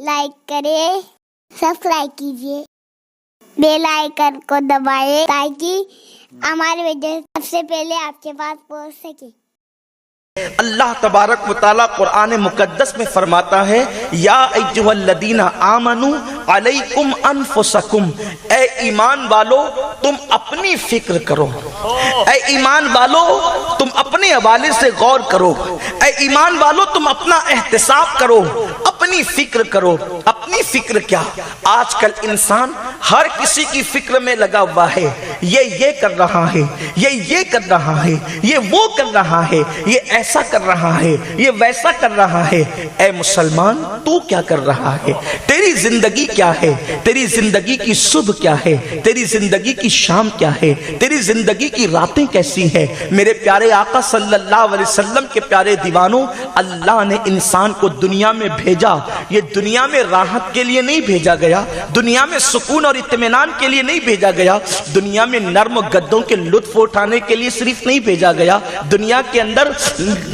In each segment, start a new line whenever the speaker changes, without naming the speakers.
Like करें, subscribe कीजिए, bell icon को दबाएं ताकि हमारे वीडियो सबसे पहले आपके पास पहुंच सके।
अल्लाह तबारक व तआला कुरान मुकद्दस में फरमाता है, या अय्युहल्लदीना आमनू अलैकुम अनफुसकुम, ए ईमान वालो तुम अपनी फिक्र करो। ए ईमान वालो तुम अपने हवाले से गौर करो। ए ईमान वालो तुम अपना एहतिसाब करो, अपनी फिक्र करो। अपनी फिक्र क्या, आजकल इंसान हर किसी की फिक्र में लगा हुआ है। ये कर रहा है, ये कर रहा है, ये वो कर रहा है, ये ऐसा कर रहा है, ये वैसा कर रहा है। ऐ मुसलमान, तू क्या कर रहा है? तेरी जिंदगी क्या है? तेरी जिंदगी की सुबह क्या है? तेरी जिंदगी की शाम क्या है? तेरी जिंदगी की रातें कैसी है? मेरे प्यारे आका सल्लल्लाहु अलैहि वसल्लम के प्यारे दीवानों, अल्लाह ने इंसान को दुनिया में भेजा। ये दुनिया में राहत के लिए नहीं भेजा गया, दुनिया में सुकून और इत्मीनान के लिए नहीं भेजा गया, दुनिया में नर्म गद्दों के लुत्फ उठाने के लिए सिर्फ नहीं भेजा गया, दुनिया के अंदर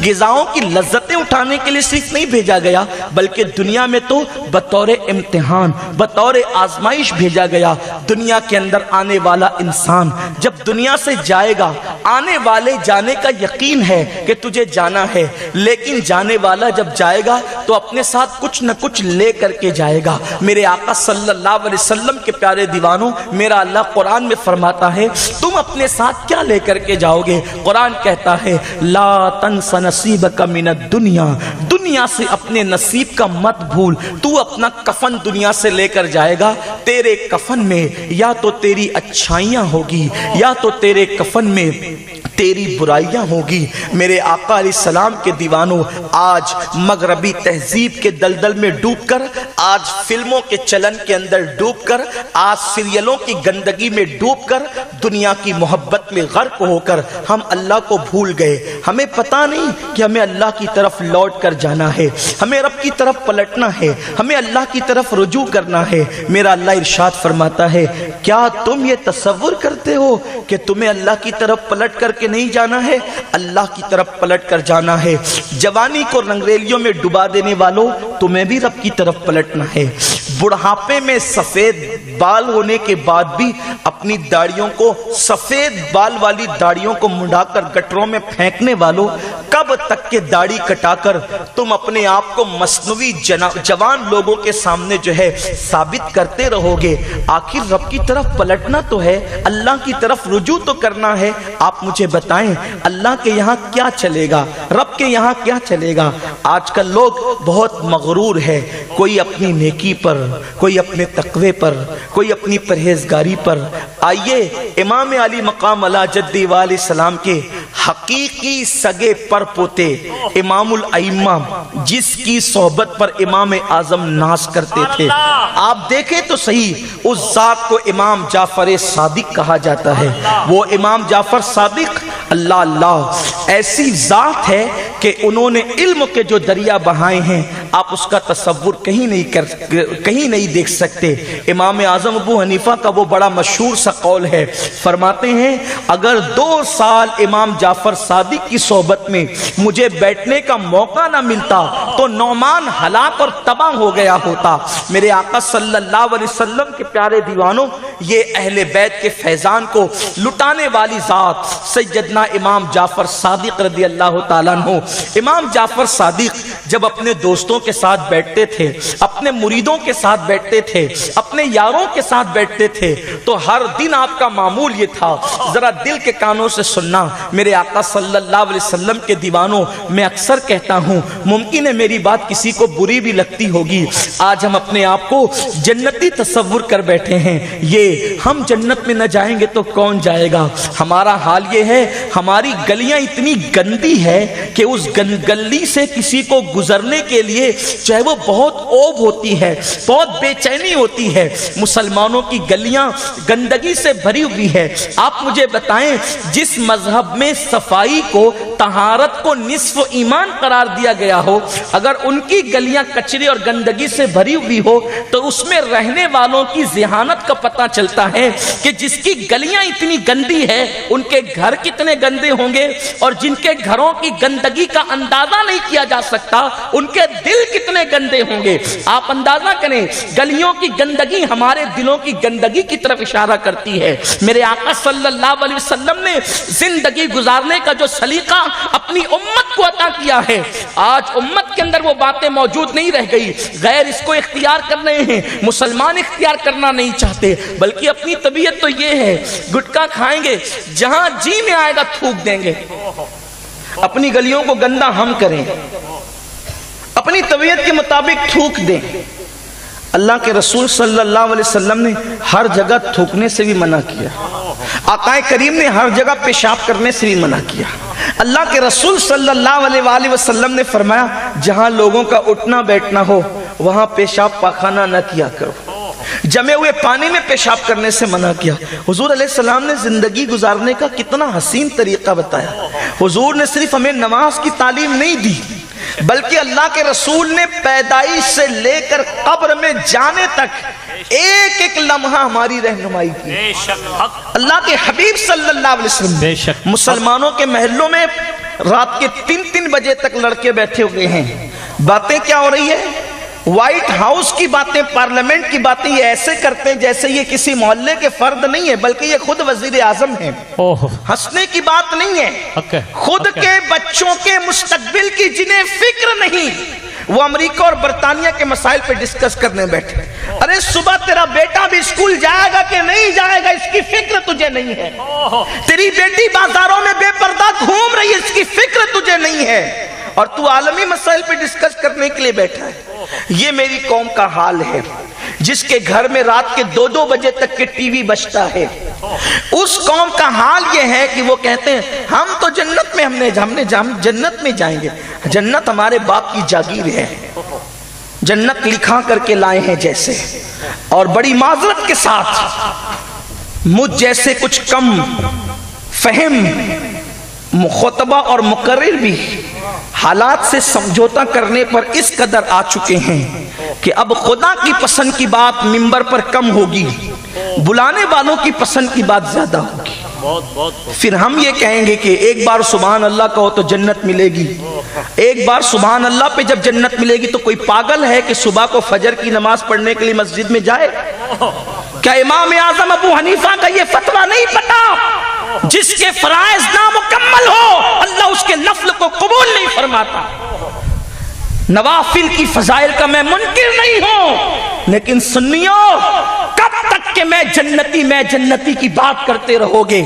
गिज़ाओं की लज्जतें उठाने के लिए सिर्फ नहीं भेजा गया, बल्कि दुनिया में तो बतौर इम्तिहान, बतौर आजमाइश भेजा गया। दुनिया के अंदर आने वाला इंसान जब दुनिया से जाएगा, आने वाले जाने का यकीन है कि तुझे जाना है, लेकिन जाने वाला जब जाएगा तो अपने साथ कुछ न कुछ ले करके जाएगा। मेरे आका सल्लल्लाहु अलैहि वसल्लम के प्यारे दीवानों, मेरा अल्लाह कुरान में फरमाता है, तुम अपने साथ क्या लेकर के जाओगे? कुरान कहता है, ला तंस नसीबक मिनद दुनिया, दुनिया से अपने नसीब का मत भूल। तू अपना कफन दुनिया से लेकर जाएगा, तेरे कफन में या तो तेरी अच्छाइयां होगी या तो तेरे कफन में तेरी बुराइयां होगी। मेरे आका अलैहिस्सलाम के दीवानों, आज मगरबी तहजीब के दलदल में डूबकर, आज फिल्मों के चलन के अंदर डूबकर, आज सीरियलों की गंदगी में डूबकर, दुनिया की मोहब्बत में गर्क होकर हम अल्लाह को भूल गए। हमें पता नहीं कि हमें अल्लाह की तरफ लौट कर जाना है, हमें रब की तरफ पलटना है, हमें अल्लाह की तरफ रुजू करना है। मेरा अल्लाह इरशाद फरमाता है, क्या तुम ये तसव्वुर करते हो कि तुम्हें अल्लाह की तरफ पलट करके नहीं जाना है? अल्लाह की तरफ पलट कर जाना है। जवानी को रंगरेलियों में डुबा देने वालों, तुम्हें भी रब की तरफ पलटना है। बुढ़ापे में सफेद बाल होने के बाद भी अपनी दाढ़ियों को, सफेद बाल वाली दाढ़ियों को मुंडाकर गटरों में फेंकने वालों, कब तक के दाढ़ी कटाकर तुम अपने आप को मसनवी जवान लोगों के सामने जो है साबित करते रहोगे? आखिर रब की तरफ पलटना तो है, अल्लाह की तरफ रुजू तो करना है। आप मुझे बताएं, अल्लाह के यहाँ क्या चलेगा, रब के यहाँ क्या चलेगा? आजकल लोग बहुत मगरूर है, कोई अपनी नेकी पर, कोई अपने तकवे पर, कोई अपनी परहेजगारी पर। आइए इमाम अली मकाम अला जद्दी वाले सलाम के हकीकी सगे पर पोते इमामुल अइम्मा, जिसकी सोहबत पर इमाम आजम नाज करते थे, आप देखें तो सही, उस जात को इमाम जाफर सादिक कहा जाता है। वो इमाम जाफर सादिक, अल्लाह अल्लाह, ऐसी जात है कि उन्होंने इल्म के जो दरिया बहाए हैं, आप उसका तसव्वुर कहीं नहीं देख सकते। इमाम आजम अबू हनीफा का वो बड़ा मशहूर सा कौल है, फरमाते हैं, अगर 2 साल इमाम जाफर सादिक की सोहबत में मुझे बैठने का मौका ना मिलता तो नौमान हलाक और तबाह हो गया होता। मेरे आका सल्लल्लाहु अलैहि वसल्लम के प्यारे दीवानों, ये अहले बैत के फैजान को लुटाने वाली जात सैयदना इमाम जाफर सादिक रदी अल्लाह ताला अन्हु। इमाम जाफर सादिक जब अपने दोस्तों के साथ बैठते थे, अपने मुरीदों के साथ बैठते थे, अपने यारों के साथ बैठते थे, तो हर दिन आपका मामूल ये था, जरा दिल के कानों से सुनना। मेरे आका सल्लल्लाहु अलैहि वसल्लम के दीवानों, मैं अक्सर कहता हूँ, मुमकिन है मेरी बात किसी को बुरी भी लगती होगी, आज हम अपने आप को जन्नती तसव्वुर कर बैठे हैं। ये हम जन्नत में न जाएंगे तो कौन जाएगा? हमारा हाल ये है, हमारी गलियां इतनी गंदी है कि उस गली से किसी को गुजरने के लिए चाहे वो बहुत औब होती है, बहुत बेचैनी होती है। मुसलमानों की गलियां गंदगी से भरी हुई है। आप मुझे बताएं, जिस मजहब में सफाई को طہارت کو نصف ایمان قرار دیا گیا ہو، اگر ان کی گلیاں کچرے اور گندگی سے بھری ہوئی ہو تو اس میں رہنے والوں کی ذہانت کا پتہ چلتا ہے کہ جس کی گلیاں اتنی گندی ہے ان کے گھر کتنے گندے ہوں گے، اور جن کے گھروں کی گندگی کا اندازہ نہیں کیا جا سکتا ان کے دل کتنے گندے ہوں گے۔ آپ اندازہ کریں، گلیوں کی گندگی ہمارے دلوں کی گندگی کی طرف اشارہ کرتی ہے۔ میرے آقا صلی اللہ علیہ وسلم نے زندگی گزارنے کا جو سلیقہ اپنی امت کو عطا کیا ہے، آج امت کے اندر وہ باتیں موجود نہیں رہ گئی۔ غیر اس کو اختیار کر رہے ہیں، مسلمان اختیار کرنا نہیں چاہتے، بلکہ اپنی طبیعت تو یہ ہے، گٹکا کھائیں گے، جہاں جی میں آئے گا تھوک دیں گے۔ اپنی گلیوں کو گندا ہم کریں، اپنی طبیعت کے مطابق تھوک دیں۔ اللہ کے رسول صلی اللہ علیہ وسلم نے ہر جگہ تھوکنے سے بھی منع کیا، آقا کریم نے ہر جگہ پیشاب کرنے سے بھی منع کیا۔ اللہ کے رسول صلی اللہ علیہ وآلہ وسلم نے فرمایا جہاں لوگوں کا اٹھنا بیٹھنا ہو وہاں پیشاب پاخانہ نہ کیا کرو، جمے ہوئے پانی میں پیشاب کرنے سے منع کیا۔ حضور علیہ السلام نے زندگی گزارنے کا کتنا حسین طریقہ بتایا۔ حضور نے صرف ہمیں نماز کی تعلیم نہیں دی، بلکہ اللہ کے رسول نے پیدائش سے لے کر قبر میں جانے تک ایک ایک لمحہ ہماری رہنمائی کی۔ اللہ کے حبیب صلی اللہ علیہ وسلم مسلمانوں کے محلوں میں رات کے 3 بجے تک لڑکے بیٹھے ہوئے ہیں، باتیں کیا ہو رہی ہے؟ وائٹ ہاؤس کی باتیں، پارلیمنٹ کی باتیں یہ ایسے کرتے ہیں جیسے یہ کسی محلے کے فرد نہیں ہے، بلکہ یہ خود وزیر اعظم ہیں۔ ہنسنے کی بات نہیں ہے، خود کے بچوں کے مستقبل کی جنہیں فکر نہیں، وہ امریکہ اور برطانیہ کے مسائل پہ ڈسکس کرنے بیٹھے۔ ارے صبح تیرا بیٹا بھی اسکول جائے گا کہ نہیں جائے گا اس کی فکر تجھے نہیں ہے، تیری بیٹی بازاروں میں بے پردہ گھوم رہی ہے اس کی فکر تجھے نہیں ہے، اور تو عالمی مسائل پہ ڈسکس کرنے کے لیے بیٹھا ہے۔ یہ میری قوم کا حال ہے، جس کے گھر میں رات کے 2 بجے تک کے ٹی وی بجتا ہے۔ اس قوم کا حال یہ ہے کہ وہ کہتے ہیں ہم تو جنت میں ہم جنت میں جائیں گے۔ جنت ہمارے باپ کی جاگیر ہے، جنت لکھا کر کے لائے ہیں جیسے، اور بڑی معذرت کے ساتھ مجھ جیسے کچھ کم فہم مخاطبہ اور مقرر بھی حالات سے سمجھوتا کرنے پر اس قدر آ چکے ہیں کہ اب خدا کی پسند کی بات منبر پر کم ہوگی، بلانے والوں کی پسند کی بات زیادہ ہوگی۔ پھر ہم یہ کہیں گے کہ ایک بار سبحان اللہ کہو تو جنت ملے گی، ایک بار سبحان اللہ پہ جب جنت ملے گی تو کوئی پاگل ہے کہ صبح کو فجر کی نماز پڑھنے کے لیے مسجد میں جائے؟ کیا امام اعظم ابو حنیفہ کا یہ فتویٰ نہیں پتا؟ جس کے فرائض نامکمل ہو اللہ اس کے نفل کو قبول نہیں فرماتا۔ نوافل کی فضائل کا میں منکر نہیں ہوں، لیکن سنیوں کب تک کہ میں جنتی کی بات کرتے رہو گے؟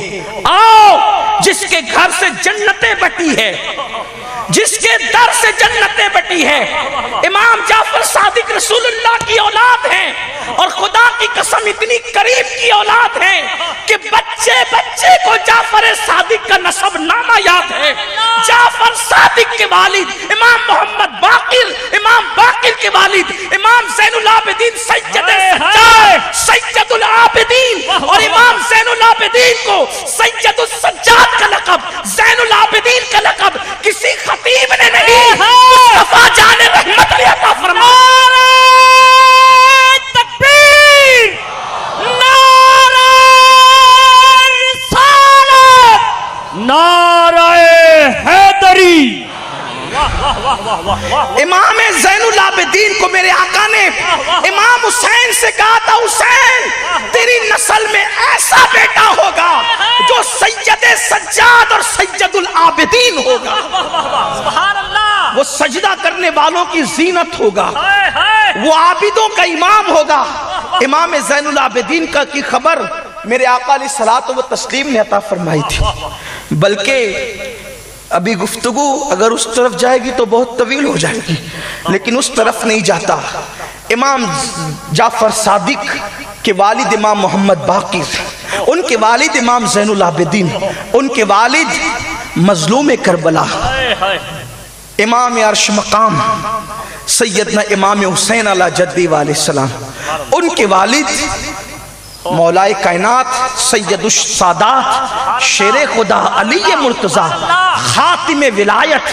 آؤ، جس کے گھر سے جنتیں بٹی ہے، جس کے در سے جنتیں بٹی ہے، امام جعفر صادق رسول اللہ کی اولاد ہیں، اور خدا کی قسم اتنی قریب کی اولاد ہیں کہ بچے کو جعفر صادق کا نسب نامہ یاد ہے۔ جعفر صادق کے والد امام محمد باقر، امام باقر کے والد امام زین العابدین سید العابدین، اور امام زین العابدین کو سید السجاد کا لقب، زین العابدین کا لقب کسی خطیب نے نہیں، مصطفیٰ جان رحمت نے عطا فرمایا۔ تکبیر، نعرہ رسالت، نعرہ حیدری۔ امام زین العابدین کو میرے آقا نے امام حسین سے کہا تھا حسین تیری نسل میں ایسا بیٹا ہوگا جو سید سجاد اور سید العابدین ہوگا، وہ سجدہ کرنے والوں کی زینت ہوگا، وہ عابدوں کا امام ہوگا۔ امام زین العابدین کا کی خبر میرے آقا علیہ الصلوۃ والتسلیم نے عطا فرمائی تھی، بلکہ ابھی گفتگو اگر اس طرف جائے گی تو بہت طویل ہو جائے گی، لیکن اس طرف نہیں جاتا۔ امام جعفر صادق کے والد امام محمد باقر، ان کے والد امام زین العابدین، ان کے والد مظلوم کربلا، امام عرش مقام سیدنا امام حسین علیہ جدی علیہ السلام، ان کے والد मौलाए कायनात सैयद सादात शेर खुदा अली मुर्तजा खातिम विलायत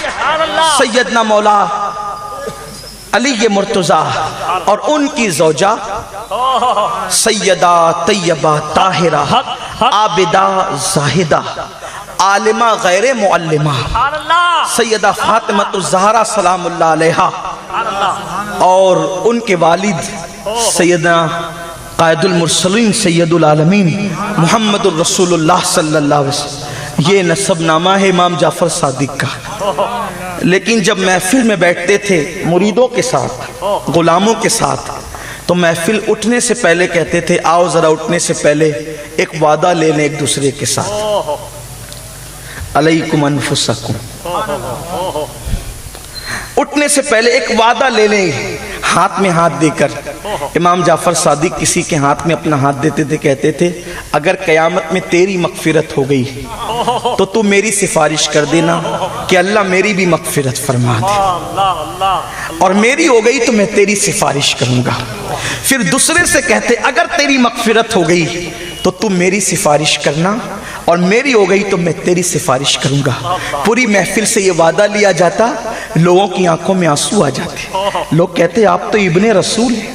सैयदना मौला अली मुर्तजा और उनकी ज़ौजा सैयदा तैयबा ताहिरा आबिदा जाहिदा आलिमा गैर मुअल्लिमा सैयदा फातिमतुज़ ज़हरा सलामुल्लाह अलैहा और उनके वालिद सैयदना कायदुल मुरसलीन सैयदुल आलमीन मुहम्मदुर रसूलुल्लाह सल्लल्लाहु अलैहि वसल्लम। ये नसबनामा है इमाम जाफर सादिक का। लेकिन जब महफिल में बैठते थे मुरीदों के साथ, गुलामों के साथ, तो महफिल उठने से पहले कहते थे आओ जरा उठने से पहले एक वादा ले लें एक दूसरे के साथ, अलैकुम अनफुसकुम। उठने से पहले एक वादा ले लें हाथ में हाथ देकर। इमाम जाफर सादिक किसी के हाथ में अपना हाथ देते थे, कहते थे अगर कयामत में तेरी मगफिरत हो गई तो तू मेरी सिफारिश कर देना कि अल्लाह मेरी भी मगफिरत फरमा दे, और मेरी हो गई तो मैं तेरी सिफारिश करूंगा। फिर दूसरे से कहते अगर तेरी मगफिरत हो गई तो तू मेरी सिफारिश करना, और मेरी हो गई तो मैं तेरी सिफारिश करूंगा। पूरी महफिल से ये वादा लिया जाता, लोगों की आंखों में आंसू आ जाते। लोग कहते आप तो इब्ने रसूल हैं।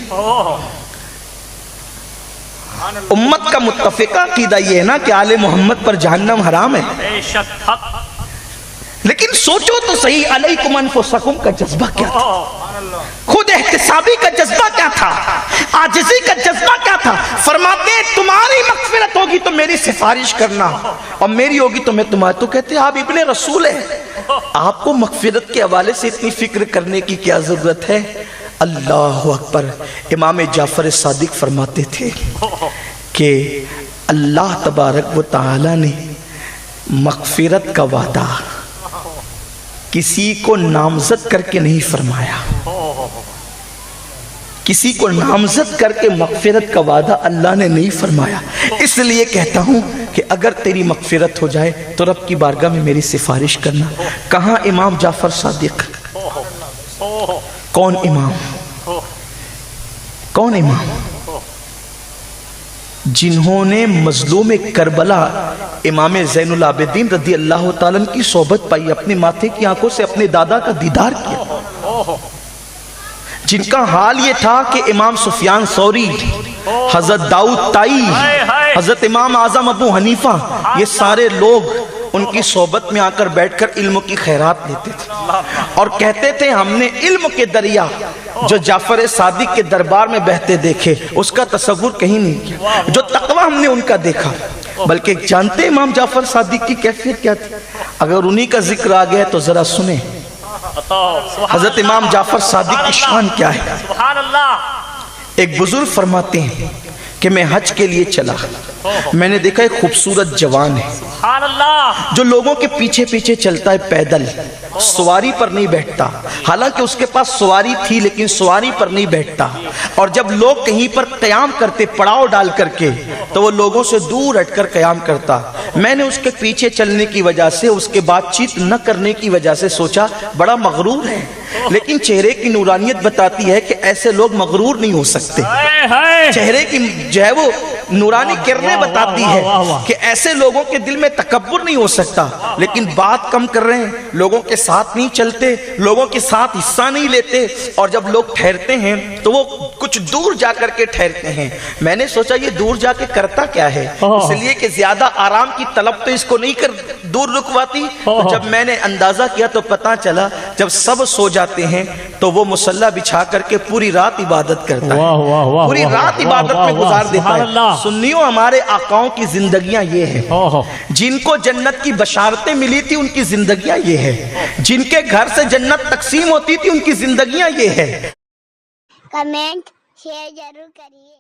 उम्मत का मुत्तफिका अकीदा ये है ना कि आले मोहम्मद पर जहन्नम हराम है। लेकिन सोचो तो सही, अलैकुम अनफुसकुम का जज्बा क्या था? खुद एहतिसाबी का जज्बा क्या था? आजिज़ी का जज्बा क्या था? फरमाते तुम्हारी मगफिरत होगी तो मेरी सिफारिश करना, और मेरी होगी तो मैं तुम्हारी। तो कहते आप इब्ने रसूल है, आपको मगफिरत के हवाले से इतनी फिक्र करने की क्या जरूरत है? अल्लाहु अकबर। इमाम जाफर सादिक फरमाते थे कि अल्लाह तबारक व तआला ने मगफिरत का वादा किसी को नामजद करके नहीं फरमाया। किसी को नामजद करके मगफिरत का वादा अल्लाह ने नहीं फरमाया। इसलिए कहता हूं कि अगर तेरी मगफिरत हो जाए तो रब की बारगाह में मेरी सिफारिश करना। कहां इमाम जाफर सादिक? कौन इमाम? कौन इमाम? जिन्होंने मजलूम करबला इमाम ज़ैनुल आबिदीन रज़ी अल्लाह ताला की सोबत पाई, अपने माथे की आंखों से अपने दादा का दीदार किया, जिनका हाल ये था कि इमाम सुफियान सौरी, हजरत दाऊद ताई, हजरत इमाम आजम अबू हनीफा, ये सारे लोग उनकी सोबत में आकर बैठकर इल्म की खैरात लेते थे और कहते थे हमने इल्म के दरिया जो जाफर सादिक के दरबार में बहते देखे उसका तसव्वुर कहीं नहीं किया, जो तकवा हमने उनका देखा। बल्कि जानते इमाम जाफर सादिक की कैफियत क्या थी? अगर उन्हीं का जिक्र आ गया तो जरा सुने हजरत इमाम जाफर सादिक की शान क्या है। एक बुजुर्ग फरमाते हैं कि मैं हज के लिए चला, मैंने देखा एक खूबसूरत जवान है जो लोगों के पीछे पीछे चलता है, पैदल, सवारी पर नहीं बैठता। हालांकि उसके पास सवारी थी लेकिन सवारी पर नहीं बैठता। और जब लोग कहीं पर कयाम करते पड़ाव डाल करके तो वो लोगों से दूर हटकर कयाम करता। मैंने उसके पीछे चलने की वजह से, उसके बातचीत न करने की वजह से सोचा बड़ा मगरूर है, लेकिन चेहरे की नूरानियत बताती है कि ऐसे लोग मगरूर नहीं हो सकते। चेहरे की जो है वो नूरानी किरणें बताती है कि ऐसे लोगों के दिल में तकब्बुर नहीं हो सकता। लेकिन बात कम कर रहे हैं, लोगों के साथ नहीं चलते, लोगों के साथ हिस्सा नहीं लेते, और जब लोग ठहरते हैं तो वो कुछ दूर जाकर के ठहरते हैं। मैंने सोचा ये दूर जाके करता क्या है, इसलिए कि ज्यादा आराम की तलब तो इसको नहीं कर दूर रुकवाती। तो जब मैंने अंदाजा किया तो पता चला जब सब सो जाते हैं तो वो मुसल्ला बिछा करके पूरी रात इबादत करता है, पूरी रात इबादत में गुजार देता है। सुन्नियों, हमारे आकाओं की जिंदगियां ये है, जिनको जन्नत की बशारतें मिली थी उनकी जिंदगियां ये है, जिनके घर से जन्नत तकसीम होती थी उनकी जिंदगियां ये है।
कमेंट शेयर जरूर करिए।